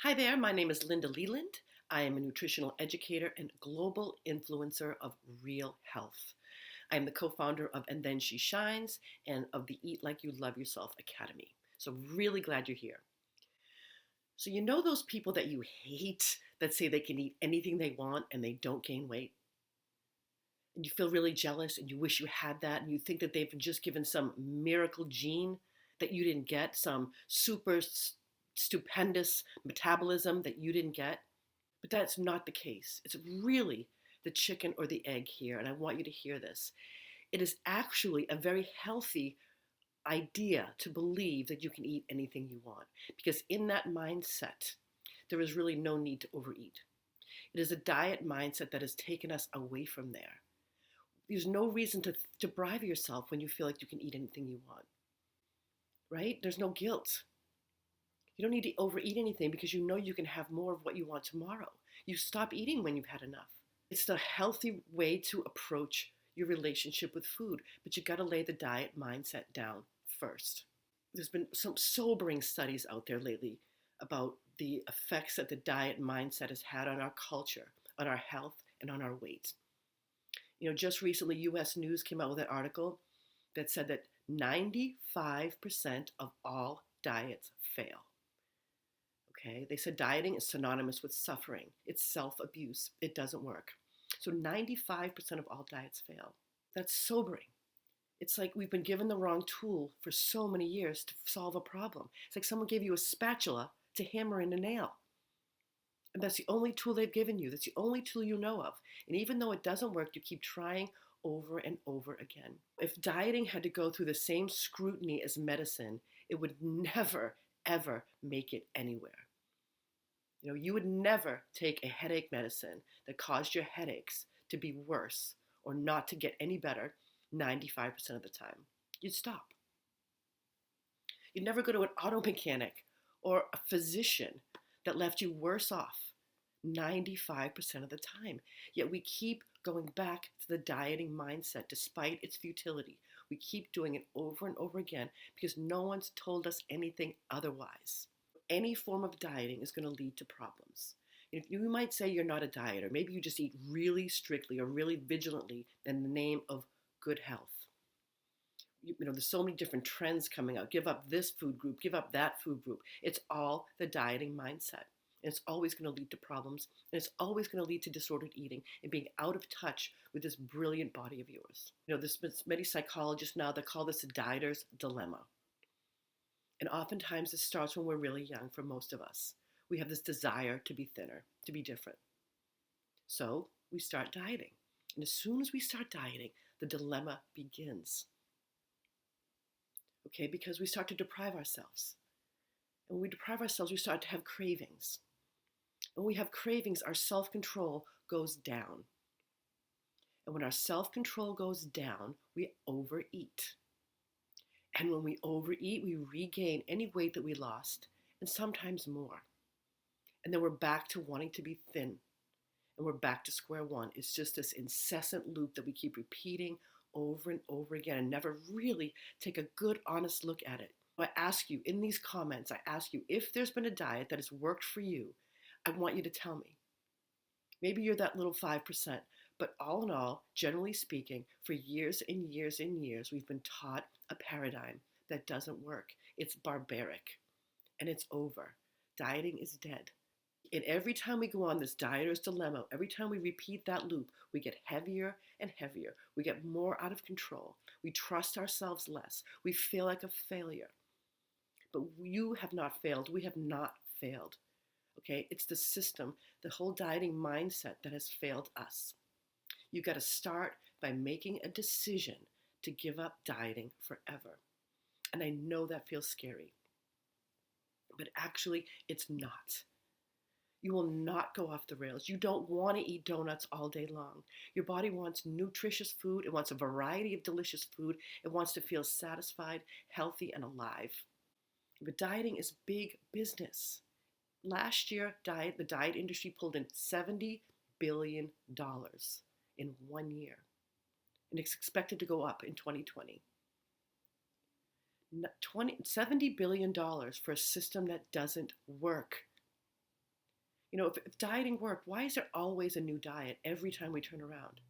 Hi there, my name is Linda Leland. I am a nutritional educator and global influencer of real health. I am the co-founder of And Then She Shines and of the Eat Like You Love Yourself Academy. So really glad you're here. So you know those people that you hate that say they can eat anything they want and they don't gain weight? And you feel really jealous and you wish you had that and you think that they've been just given some miracle gene that you didn't get, some super stupendous metabolism that you didn't get. But that's not the case. It's really the chicken or the egg here, and I want you to hear this. It is actually a very healthy idea to believe that you can eat anything you want, because in that mindset, there is really no need to overeat. It is a diet mindset that has taken us away from there. There's no reason to deprive yourself when you feel like you can eat anything you want, right? There's no guilt. You don't need to overeat anything because you know you can have more of what you want tomorrow. You stop eating when you've had enough. It's the healthy way to approach your relationship with food, but you got to lay the diet mindset down first. There's been some sobering studies out there lately about the effects that the diet mindset has had on our culture, on our health, and on our weight. Just recently, US News came out with an article that said that 95% of all diets fail. Okay, they said dieting is synonymous with suffering. It's self-abuse. It doesn't work. So 95% of all diets fail. That's sobering. It's like we've been given the wrong tool for so many years to solve a problem. It's like someone gave you a spatula to hammer in a nail. And that's the only tool they've given you. That's the only tool you know of. And even though it doesn't work, you keep trying over and over again. If dieting had to go through the same scrutiny as medicine, it would never, ever make it anywhere. You would never take a headache medicine that caused your headaches to be worse or not to get any better 95% of the time. You'd stop. You'd never go to an auto mechanic or a physician that left you worse off 95% of the time. Yet we keep going back to the dieting mindset despite its futility. We keep doing it over and over again because no one's told us anything otherwise. Any form of dieting is going to lead to problems. You might say you're not a dieter. Maybe you just eat really strictly or really vigilantly in the name of good health. There's so many different trends coming out. Give up this food group, give up that food group. It's all the dieting mindset. And it's always going to lead to problems. And it's always going to lead to disordered eating and being out of touch with this brilliant body of yours. There's many psychologists now that call this a dieter's dilemma. And oftentimes it starts when we're really young for most of us. We have this desire to be thinner, to be different. So we start dieting. And as soon as we start dieting, the dilemma begins. Okay, because we start to deprive ourselves. And when we deprive ourselves, we start to have cravings. When we have cravings, our self-control goes down. And when our self-control goes down, we overeat. And when we overeat, we regain any weight that we lost, and sometimes more. And then we're back to wanting to be thin. And we're back to square one. It's just this incessant loop that we keep repeating over and over again and never really take a good, honest look at it. I ask you in these comments, if there's been a diet that has worked for you, I want you to tell me. Maybe you're that little 5%. But all in all, generally speaking, for years and years and years, we've been taught a paradigm that doesn't work. It's barbaric and it's over. Dieting is dead. And every time we go on this dieter's dilemma, every time we repeat that loop, we get heavier and heavier. We get more out of control. We trust ourselves less. We feel like a failure. But you have not failed. We have not failed. Okay? It's the system, the whole dieting mindset that has failed us. You got to start by making a decision to give up dieting forever. And I know that feels scary, but actually it's not. You will not go off the rails. You don't want to eat donuts all day long. Your body wants nutritious food. It wants a variety of delicious food. It wants to feel satisfied, healthy, and alive. But dieting is big business. Last year, the diet industry pulled in $70 billion. In 1 year. And it's expected to go up in 2020. $70 billion for a system that doesn't work. If dieting worked, why is there always a new diet every time we turn around?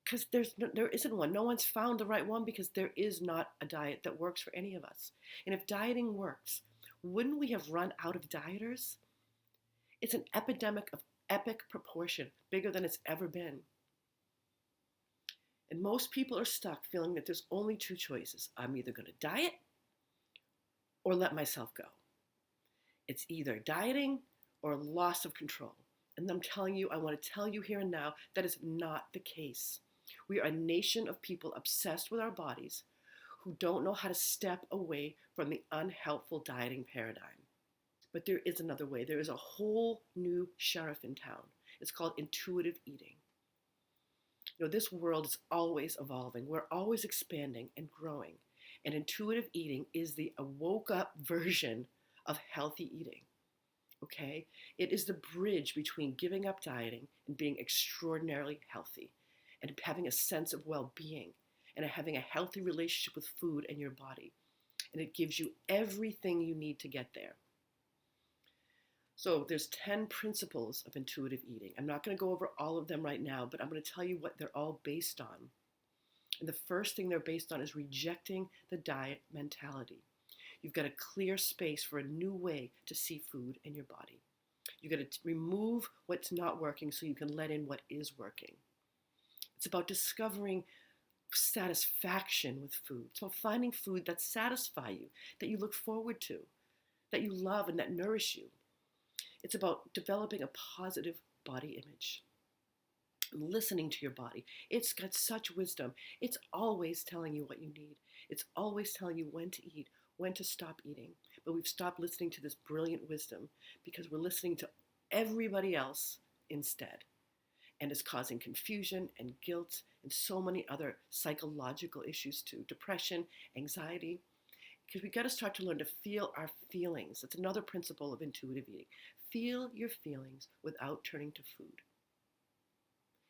Because there isn't one. No one's found the right one because there is not a diet that works for any of us. And if dieting works, wouldn't we have run out of dieters? It's an epidemic of epic proportion, bigger than it's ever been. And most people are stuck feeling that there's only two choices. I'm either going to diet or let myself go. It's either dieting or loss of control. And I'm telling you, I want to tell you here and now, that is not the case. We are a nation of people obsessed with our bodies who don't know how to step away from the unhelpful dieting paradigm. But there is another way. There is a whole new sheriff in town. It's called intuitive eating. This world is always evolving. We're always expanding and growing. And intuitive eating is the woke up version of healthy eating. Okay? It is the bridge between giving up dieting and being extraordinarily healthy and having a sense of well-being and having a healthy relationship with food and your body. And it gives you everything you need to get there. So there's 10 principles of intuitive eating. I'm not going to go over all of them right now, but I'm going to tell you what they're all based on. And the first thing they're based on is rejecting the diet mentality. You've got to clear space for a new way to see food in your body. You've got to remove what's not working so you can let in what is working. It's about discovering satisfaction with food. It's about finding food that satisfies you, that you look forward to, that you love and that nourish you. It's about developing a positive body image. Listening to your body. It's got such wisdom. It's always telling you what you need. It's always telling you when to eat, when to stop eating. But we've stopped listening to this brilliant wisdom because we're listening to everybody else instead. And it's causing confusion and guilt and so many other psychological issues too. Depression, anxiety. Because we've got to start to learn to feel our feelings. That's another principle of intuitive eating. Feel your feelings without turning to food.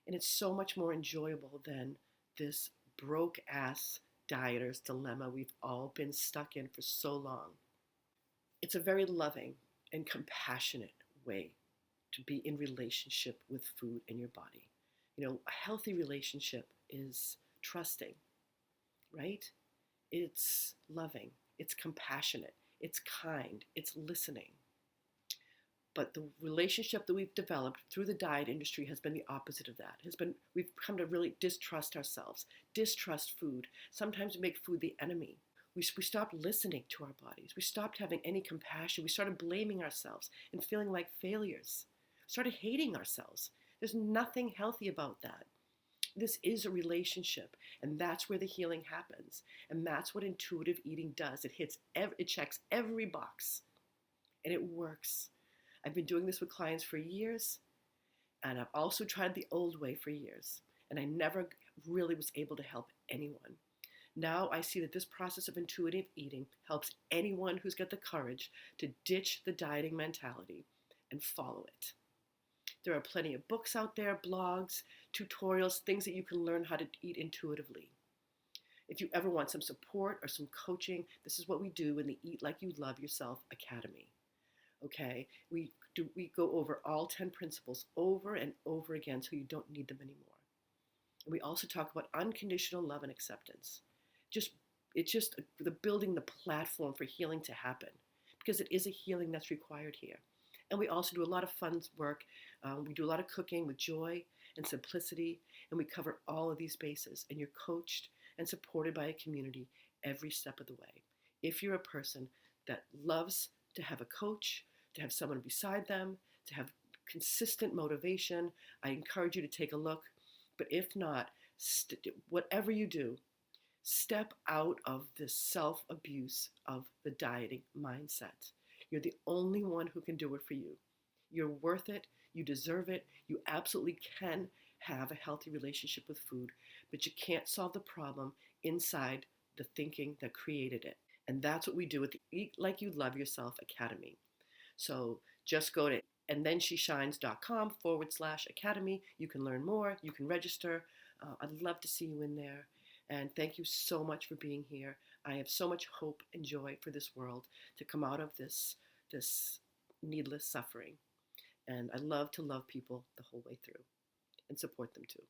And it's so much more enjoyable than this broke-ass dieter's dilemma we've all been stuck in for so long. It's a very loving and compassionate way to be in relationship with food and your body. A healthy relationship is trusting, right? It's loving, it's compassionate, it's kind, it's listening. But the relationship that we've developed through the diet industry has been the opposite of that. We've come to really distrust ourselves, distrust food. Sometimes we make food the enemy. We stopped listening to our bodies. We stopped having any compassion. We started blaming ourselves and feeling like failures. We started hating ourselves. There's nothing healthy about that. This is a relationship, and that's where the healing happens. And that's what intuitive eating does. It checks every box, and it works. I've been doing this with clients for years, and I've also tried the old way for years, and I never really was able to help anyone. Now I see that this process of intuitive eating helps anyone who's got the courage to ditch the dieting mentality and follow it. There are plenty of books out there, blogs, tutorials, things that you can learn how to eat intuitively. If you ever want some support or some coaching, this is what we do in the Eat Like You Love Yourself Academy. Okay, we go over all 10 principles over and over again so you don't need them anymore. And we also talk about unconditional love and acceptance. It's just the building the platform for healing to happen, because it is a healing that's required here. And we also do a lot of fun work. We do a lot of cooking with joy and simplicity, and we cover all of these bases. And you're coached and supported by a community every step of the way. If you're a person that loves to have a coach, to have someone beside them, to have consistent motivation, I encourage you to take a look. But if not, whatever you do, step out of this self-abuse of the dieting mindset. You're the only one who can do it for you. You're worth it. You deserve it. You absolutely can have a healthy relationship with food, but you can't solve the problem inside the thinking that created it. And that's what we do at the Eat Like You Love Yourself Academy. So just go to andthensheshines.com/academy. You can learn more. You can register. I'd love to see you in there. And thank you so much for being here. I have so much hope and joy for this world to come out of this needless suffering. And I love to love people the whole way through and support them too.